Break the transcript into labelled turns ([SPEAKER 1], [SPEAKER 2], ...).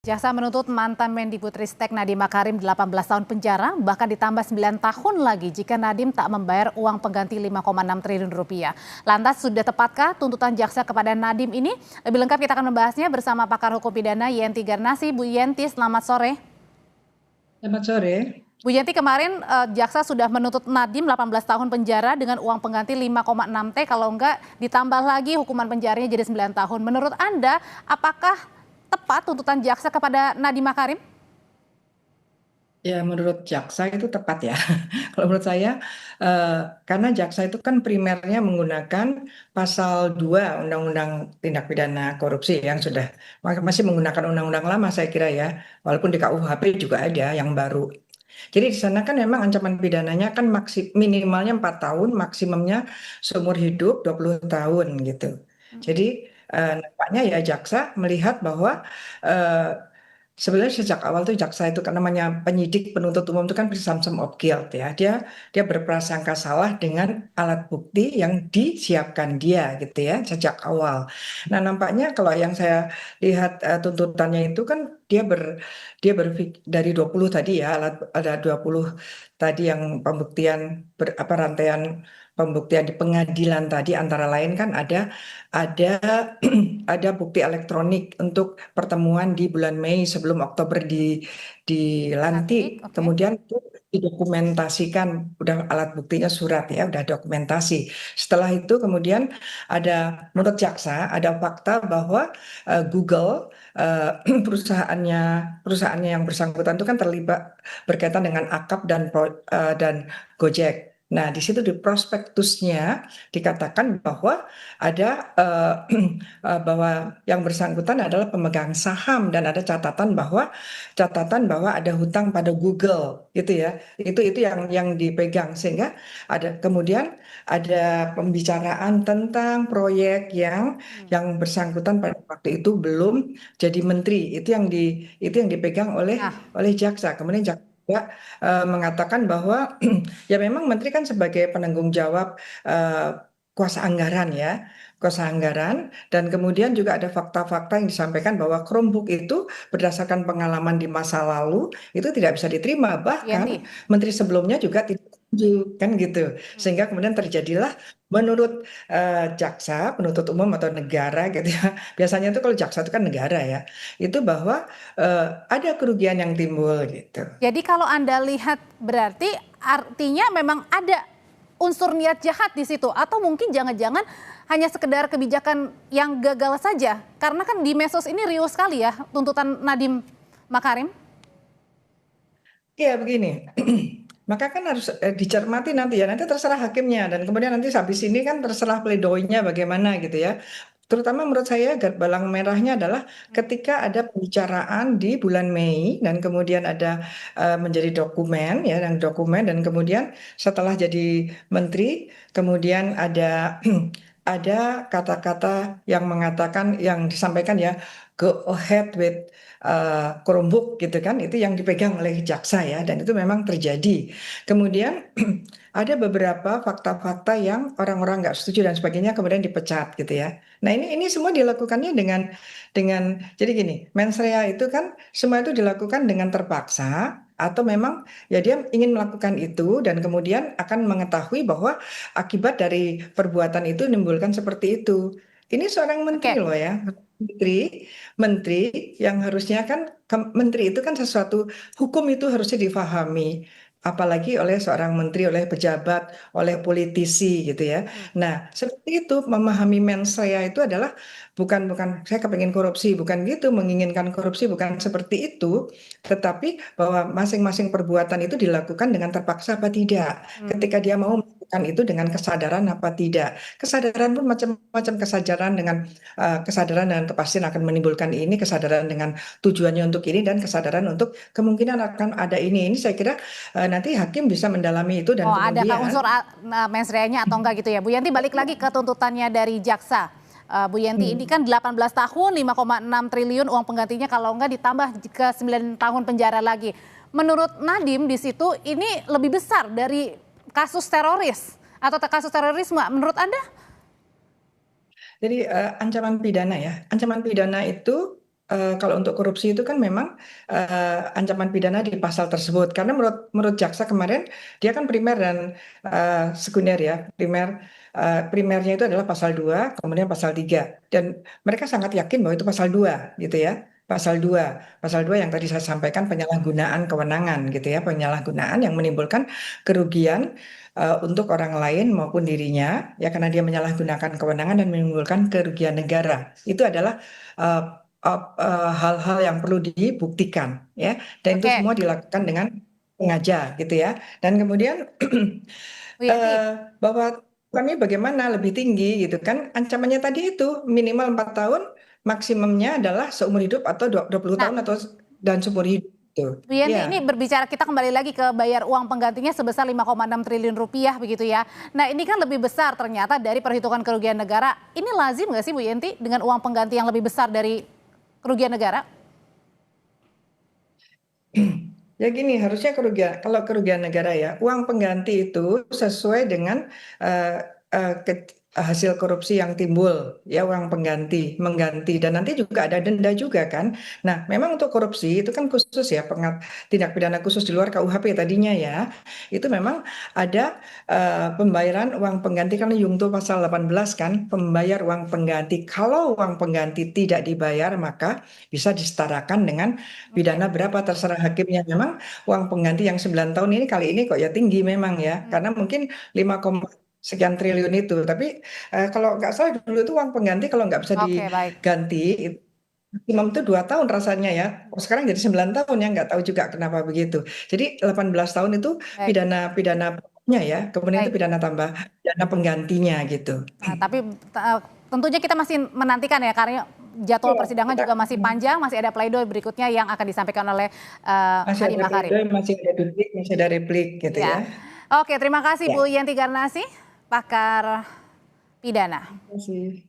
[SPEAKER 1] Jaksa menuntut mantan Mendikbudristek Nadiem Makarim 18 tahun penjara, bahkan ditambah 9 tahun lagi jika Nadiem tak membayar uang pengganti 5,6 triliun rupiah. Lantas sudah tepatkah tuntutan jaksa kepada Nadiem ini? Lebih lengkap kita akan membahasnya bersama pakar hukum pidana Yenti Garnasi. Bu Yenti, selamat sore.
[SPEAKER 2] Selamat sore.
[SPEAKER 1] Bu Yenti, kemarin jaksa sudah menuntut Nadiem 18 tahun penjara dengan uang pengganti 5,6 T, kalau enggak ditambah lagi hukuman penjaranya jadi 9 tahun. Menurut Anda, apakah tepat tuntutan jaksa kepada Nadiem Makarim?
[SPEAKER 2] Ya, menurut jaksa itu tepat ya. Kalau menurut saya, karena jaksa itu kan primernya menggunakan pasal 2 Undang-Undang Tindak Pidana Korupsi yang sudah masih menggunakan undang-undang lama saya kira ya. Walaupun di KUHP juga ada yang baru. Jadi di sana kan memang ancaman pidananya kan minimalnya 4 tahun, maksimumnya seumur hidup 20 tahun gitu. Jadi nampaknya ya jaksa melihat bahwa sebenarnya sejak awal tuh jaksa itu kan namanya penyidik penuntut umum itu kan presumption of guilt ya. Dia berprasangka salah dengan alat bukti yang disiapkan dia gitu ya sejak awal. Nah, nampaknya kalau yang saya lihat tuntutannya itu kan dia berpikir dari 20 tadi ya, ada 20 tadi yang pembuktian rantaian pembuktian di pengadilan tadi antara lain kan ada ada bukti elektronik untuk pertemuan di bulan Mei sebelum Oktober dilantik.
[SPEAKER 1] Oke.
[SPEAKER 2] Kemudian itu didokumentasikan, udah alat buktinya surat ya, udah dokumentasi. Setelah itu kemudian menurut jaksa ada fakta bahwa Google perusahaannya yang bersangkutan itu kan terlibat berkaitan dengan Akap dan Gojek. Nah, di situ di prospektusnya dikatakan bahwa ada bahwa yang bersangkutan adalah pemegang saham dan ada catatan bahwa ada hutang pada Google gitu ya. Itu yang dipegang sehingga kemudian ada pembicaraan tentang proyek yang bersangkutan pada waktu itu belum jadi menteri. Itu yang dipegang oleh jaksa. Kemudian jaksa juga mengatakan bahwa ya memang menteri kan sebagai penanggung jawab kuasa anggaran dan kemudian juga ada fakta-fakta yang disampaikan bahwa Chromebook itu berdasarkan pengalaman di masa lalu itu tidak bisa diterima, bahkan menteri sebelumnya juga tidak setuju kan gitu, sehingga kemudian terjadilah menurut jaksa penuntut umum atau negara gitu ya, biasanya itu kalau jaksa itu kan negara ya, itu bahwa ada kerugian yang timbul gitu.
[SPEAKER 1] Jadi kalau Anda lihat berarti artinya memang ada unsur niat jahat di situ, atau mungkin jangan-jangan hanya sekedar kebijakan yang gagal saja, karena kan di medsos ini riuh sekali ya tuntutan Nadiem Makarim.
[SPEAKER 2] Iya begini, maka kan harus dicermati nanti ya, nanti terserah hakimnya dan kemudian nanti habis ini kan terserah pledoinya bagaimana gitu ya. Terutama menurut saya balang merahnya adalah ketika ada pembicaraan di bulan Mei dan kemudian ada menjadi dokumen ya, dan kemudian setelah jadi menteri kemudian ada ada kata-kata yang mengatakan yang disampaikan ya, go ahead with Chromebook gitu kan, itu yang dipegang oleh jaksa ya, dan itu memang terjadi. Kemudian ada beberapa fakta-fakta yang orang-orang nggak setuju dan sebagainya kemudian dipecat gitu ya. Nah, ini semua dilakukannya dengan jadi gini, mens rea itu kan semua itu dilakukan dengan terpaksa atau memang ya dia ingin melakukan itu dan kemudian akan mengetahui bahwa akibat dari perbuatan itu menimbulkan seperti itu. Ini seorang menteri loh ya, menteri yang harusnya kan menteri itu kan sesuatu, hukum itu harusnya difahami apalagi oleh seorang menteri, oleh pejabat, oleh politisi gitu ya. Nah, seperti itu memahami mens rea itu adalah bukan saya kepengen korupsi, bukan gitu, menginginkan korupsi bukan seperti itu, tetapi bahwa masing-masing perbuatan itu dilakukan dengan terpaksa apa tidak. Ketika dia mau melakukan itu dengan kesadaran apa tidak. Kesadaran pun macam-macam, kesadaran dan kepastian akan menimbulkan ini, kesadaran dengan tujuannya untuk ini dan kesadaran untuk kemungkinan akan ada ini. Ini saya kira nanti hakim bisa mendalami itu dan kemudian
[SPEAKER 1] adakah unsur mens rea-nya atau enggak gitu ya. Bu Yenti, balik lagi ke tuntutannya dari jaksa. Bu Yenti, ini kan 18 tahun 5,6 triliun uang penggantinya, kalau enggak ditambah ke 9 tahun penjara lagi. Menurut Nadiem di situ ini lebih besar dari kasus teroris atau kasus terorisme menurut Anda?
[SPEAKER 2] Jadi ancaman pidana ya. Ancaman pidana itu kalau untuk korupsi itu kan memang ancaman pidana di pasal tersebut. Karena menurut jaksa kemarin dia kan primer dan sekunder ya. Primernya itu adalah pasal 2, kemudian pasal 3. Dan mereka sangat yakin bahwa itu pasal 2 gitu ya. Pasal 2 yang tadi saya sampaikan, penyalahgunaan kewenangan gitu ya, penyalahgunaan yang menimbulkan kerugian untuk orang lain maupun dirinya ya, karena dia menyalahgunakan kewenangan dan menimbulkan kerugian negara. Itu adalah eh, hal-hal yang perlu dibuktikan ya, dan itu
[SPEAKER 1] Oke,
[SPEAKER 2] semua dilakukan dengan sengaja gitu ya. Dan kemudian
[SPEAKER 1] Bu Yanti.
[SPEAKER 2] eh, bahwa kami bagaimana lebih tinggi gitu kan, ancamannya tadi itu minimal 4 tahun, maksimumnya adalah seumur hidup atau 20
[SPEAKER 1] Nah,
[SPEAKER 2] tahun atau dan seumur hidup gitu.
[SPEAKER 1] Bu Yanti, ini
[SPEAKER 2] Ya.
[SPEAKER 1] berbicara kita kembali lagi ke bayar uang penggantinya sebesar 5,6 triliun rupiah begitu ya. Nah ini kan lebih besar ternyata dari perhitungan kerugian negara. Ini lazim nggak sih Bu Yanti dengan uang pengganti yang lebih besar dari kerugian negara?
[SPEAKER 2] Ya gini, harusnya kalau kerugian negara ya, uang pengganti itu sesuai dengan eh, hasil korupsi yang timbul, ya uang mengganti, dan nanti juga ada denda juga kan. Nah, memang untuk korupsi itu kan khusus ya, tindak pidana khusus di luar KUHP tadinya ya, itu memang ada pembayaran uang pengganti karena Yungto pasal 18 kan, pembayar uang pengganti. Kalau uang pengganti tidak dibayar, maka bisa disetarakan dengan
[SPEAKER 1] Oke.
[SPEAKER 2] pidana berapa terserah hakimnya. Memang uang pengganti yang 9 tahun ini kali ini kok ya tinggi memang ya, karena mungkin 5, sekian triliun itu. Tapi kalau nggak salah dulu itu uang pengganti kalau nggak bisa
[SPEAKER 1] Oke, baik.
[SPEAKER 2] diganti, maksimum itu 2 tahun rasanya ya. Oh, sekarang jadi 9 tahun ya, nggak tahu juga kenapa begitu. Jadi 18 tahun itu
[SPEAKER 1] Baik,
[SPEAKER 2] pidana pokoknya ya, kemudian itu
[SPEAKER 1] baik.
[SPEAKER 2] pidana tambah, pidana penggantinya gitu.
[SPEAKER 1] Nah, tapi tentunya kita masih menantikan ya karena jadwal
[SPEAKER 2] Iya,
[SPEAKER 1] persidangan
[SPEAKER 2] kita
[SPEAKER 1] juga masih panjang, masih ada pleidoy berikutnya yang akan disampaikan oleh
[SPEAKER 2] masih
[SPEAKER 1] Hadi
[SPEAKER 2] ada
[SPEAKER 1] Makarim.
[SPEAKER 2] pledoi, masih ada duplik, masih ada replik gitu ya.
[SPEAKER 1] Ya. Oke, terima kasih Bu
[SPEAKER 2] Ya,
[SPEAKER 1] Yanti Garnasi, pakar pidana.
[SPEAKER 2] terima kasih.